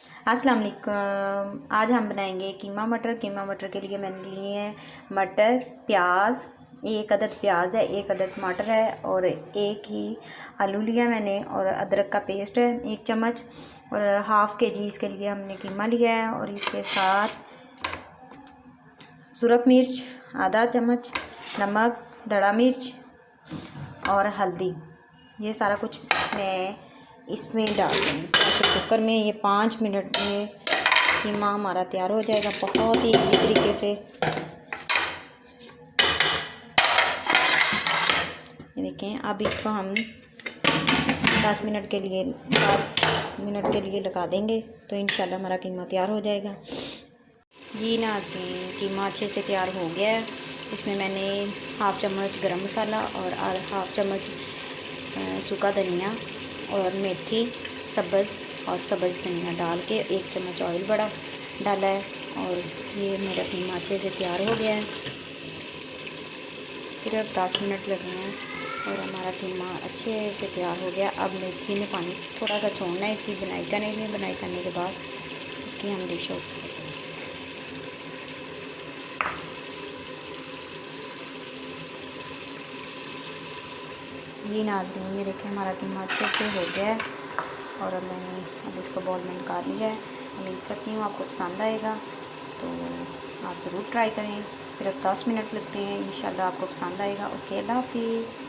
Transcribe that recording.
अस्सलाम वालेकुम। आज हम बनाएंगे कीमा मटर। कीमा मटर के लिए मैंने लिए हैं मटर, प्याज, एक अदद प्याज है, एक अदद टमाटर है और एक ही आलू लिया मैंने, और अदरक का पेस्ट है 1 चम्मच, और हाफ़ kg इसके लिए हमने कीमा लिया है। और इसके साथ सुरख मिर्च आधा चम्मच, नमक, धड़ा मिर्च और हल्दी, ये सारा कुछ मैं इसमें डाल दूँगी प्रेशर कुकर में। ये 5 मिनट में कीमा हमारा तैयार हो जाएगा बहुत ही इजी तरीके से। ये देखें, अब इसको हम 10 मिनट के लिए लगा देंगे तो इंशाल्लाह हमारा कीमा तैयार हो जाएगा। जी ना, कीमा अच्छे से तैयार हो गया है। इसमें मैंने हाफ़ चम्मच गरम मसाला और हाफ़ चम्मच सूखा धनिया और मेथी सब्ज़ धनिया डाल के 1 चम्मच ऑयल बड़ा डाला है। और ये मेरा कीमा अच्छे से तैयार हो गया है। सिर्फ 10 मिनट लगे हैं और हमारा कीमा अच्छे से तैयार हो गया। अब मेथी में पानी थोड़ा सा छोड़ना है इसकी बुनाई करने के बाद इसकी हम डिश आउट। ये नाज़रीन, ये देखें हमारा कीमा अच्छे से हो गया है और मैंने अब इसको बॉल में निकाल लिया है। उम्मीद करती हूँ आपको पसंद आएगा, तो आप ज़रूर ट्राई करें। सिर्फ 10 मिनट लगते हैं, इंशाल्लाह आपको पसंद आएगा। ओके, अल्लाह हाफ़िज़।